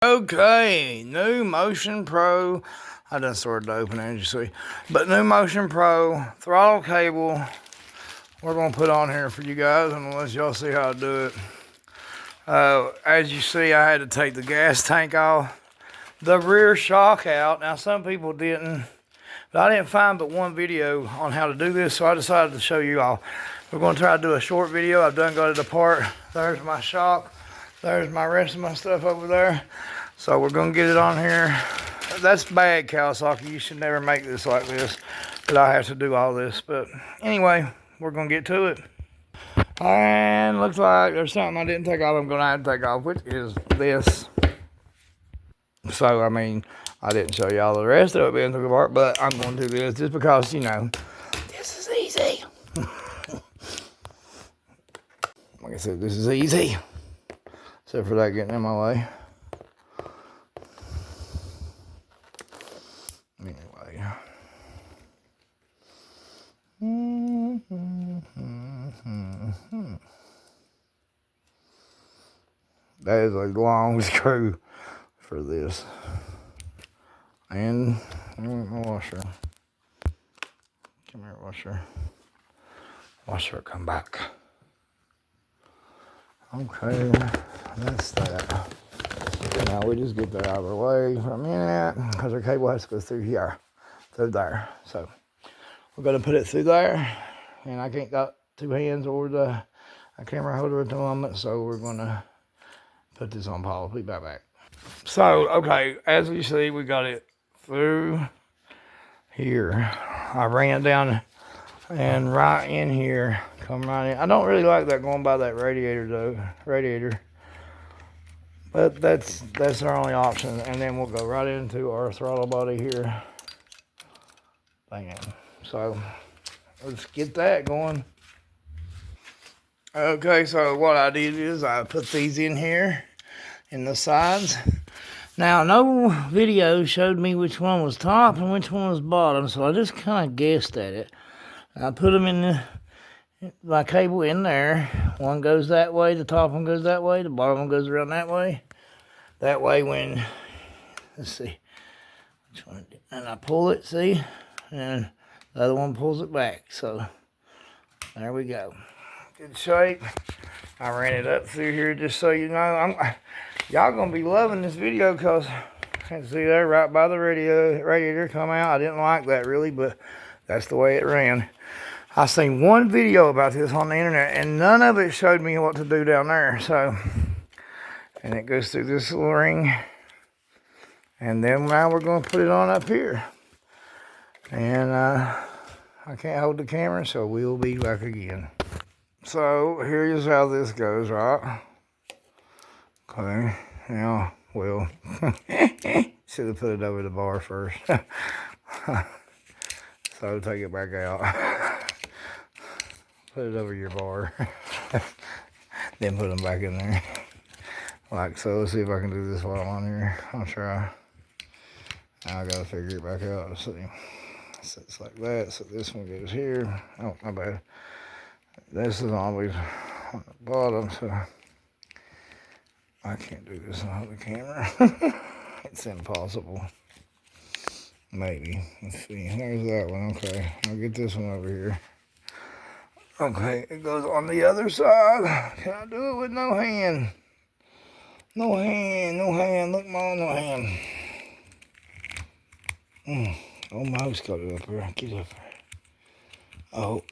Okay, new Motion Pro. I done started to open it, as you see. But new Motion Pro throttle cable. We're going to put on here for you guys and let y'all see how I do it. As you see, I had to take the gas tank off, the rear shock out. Now, some people didn't, but I didn't find but one video on how to do this, so I decided to show you all. We're going to try to do a short video. I've done got it apart. There's my shock. There's my rest of my stuff over there. So we're gonna get it on here. That's bad, Kawasaki. You should never make this like this. But I have to do all this. But anyway, we're gonna get to it. And looks like there's something I didn't take off. I'm gonna have to take off, which is this. So I mean, I didn't show y'all the rest of it being took apart, but I'm gonna do this just because, you know, this is easy. Like I said, this is easy. Except for that getting in my way. Anyway. That is a long screw for this. And my washer. Come here, washer. Washer, come back. Okay, that's that. Now we just get that out of the way for a minute because our cable has to go through here, through there. So we're going to put it through there, and I can't got two hands or a camera holder at the moment, so we're going to put this on pause. Be back. So, okay, as you see, we got it through here. I ran it down and right in here, come right in. I don't really like that going by that radiator though, but that's our only option. And then we'll go right into our throttle body here. Bam. So let's get that going. Okay, so what I did is I put these in here in the sides. Now, no video showed me which one was top and which one was bottom, so I just kind of guessed at it. I put them in my cable in there. One goes that way, the top one goes that way, the bottom one goes around that way. That way when, let's see, which one, and I pull it, see, and the other one pulls it back. So there we go. Good shape. I ran it up through here just so you know. Y'all gonna be loving this video because you can see there right by the radiator come out. I didn't like that really, but that's the way it ran. I seen one video about this on the internet and none of it showed me what to do down there. So, and it goes through this little ring. And then now we're going to put it on up here. And I can't hold the camera, so we'll be back again. So here's how this goes, right? Okay, now, well, should have put it over the bar first. So take it back out. Put it over your bar. Then put them back in there. Like so. Let's see if I can do this while I'm on here. I'll try. Now I gotta figure it back out. Let's see. So it's like that. So this one goes here. Oh, my bad. This is always on the bottom, so I can't do this on the camera. It's impossible. Maybe. Let's see. There's that one. Okay. I'll get this one over here. Okay. It goes on the other side. Can I do it with no hand? No hand. No hand. Look, Mom. No hand. Almost got it up here. Get up here. Oh.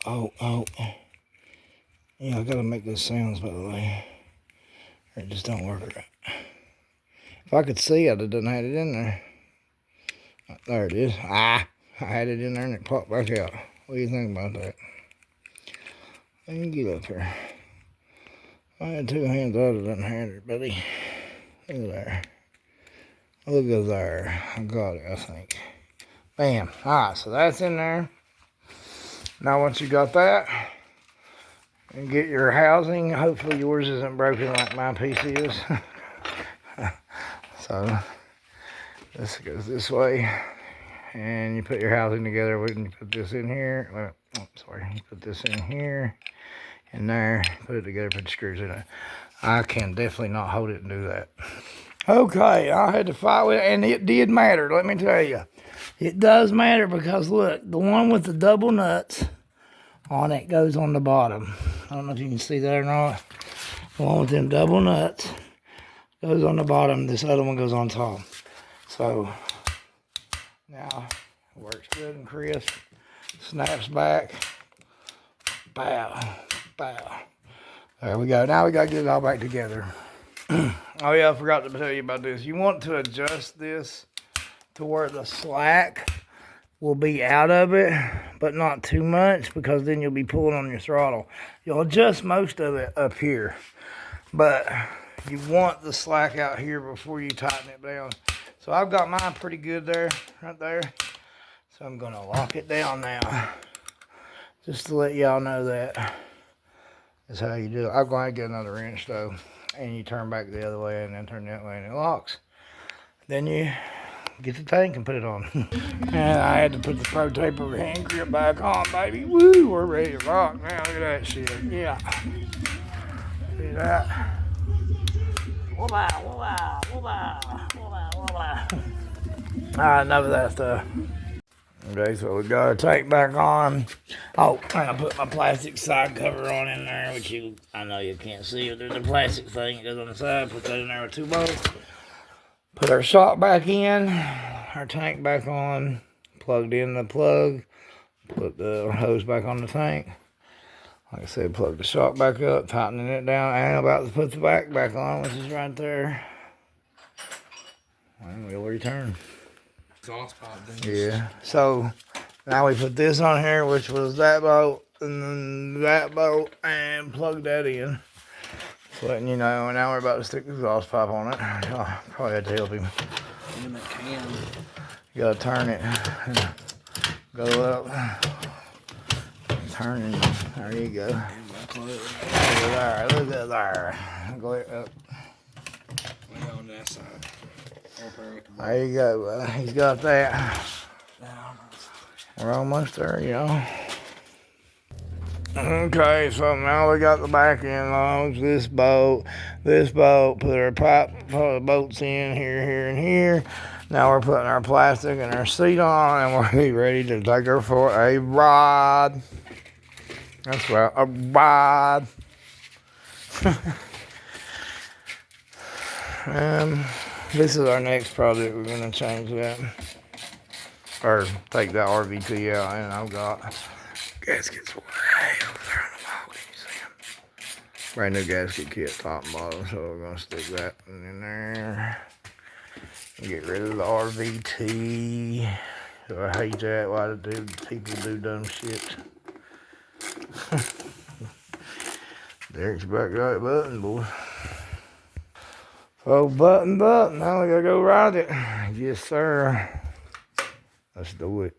Yeah, I gotta make those sounds, by the way. It just don't work right. If I could see, I'd have done had it in there. There it is. I had it in there and it popped back out. What do you think about that? Let me get up here. If I had two hands, I would have done had it, buddy. Look at there. Look at there. I got it, I think. Bam. Alright, so that's in there. Now once you got that, and get your housing. Hopefully yours isn't broken like my piece is. So this goes this way, and you put your housing together. When you put this in here, well, you put this in here, and there, put it together, put the screws in it. I can definitely not hold it and do that. Okay, I had to fight with it, and it did matter, let me tell you. It does matter because, look, the one with the double nuts on it goes on the bottom. I don't know if you can see that or not. The one with them double nuts goes on the bottom. This other one goes on top. So, now, it works good and crisp. Snaps back. Bow, bow. There we go. Now we got to get it all back together. Oh yeah, I forgot to tell you about this. You want to adjust this to where the slack will be out of it, but not too much, because then you'll be pulling on your throttle. You'll adjust most of it up here, but you want the slack out here before you tighten it down. So I've got mine pretty good there, right there. So I'm gonna lock it down now, just to let y'all know that is how you do it. I'm going to get another wrench though, and you turn back the other way and then turn that way and it locks. Then you get the tank and put it on. And I had to put the Pro Taper hand grip back on, baby. Woo, we're ready to rock now. Look at that shit. Yeah. See that? Whoa-bow, whoa-bow, whoa-bow, whoa-bow, whoa-bow. Alright, enough of that stuff. Okay, so we got our tank back on. Oh, I put my plastic side cover on in there, which I know you can't see, but there's a plastic thing that goes on the side. Put that in there with 2 bolts. Put our shock back in, our tank back on, plugged in the plug, put the hose back on the tank. Like I said, plug the shock back up, tightening it down, and about to put the back on, which is right there. And we'll return. Yeah, so now we put this on here, which was that bolt, and then that bolt, and plug that in. Letting you know, and now we're about to stick the exhaust pipe on it. Oh, probably had to help him. You gotta turn it. Go up. Turn it. There you go. Look at there. Go up. On that side. There you go. He's got that. We're almost there, you know. Okay, so now we got the back end logs, this bolt, put our pipe, put the bolts in here, and here. Now we're putting our plastic and our seat on, and we'll be ready to take her for a ride. That's right, a ride. This is our next project. We're going to change that. Or take that RVT out, and I've got gaskets way over there on the wall. Can you see them? Brand new gasket kit, top and bottom. So we're gonna stick that in there. Get rid of the RVT. So I hate that. Why do people do dumb shit? Derek's back right button, boy. So button. Now we gotta go ride it. Yes, sir. Let's do it.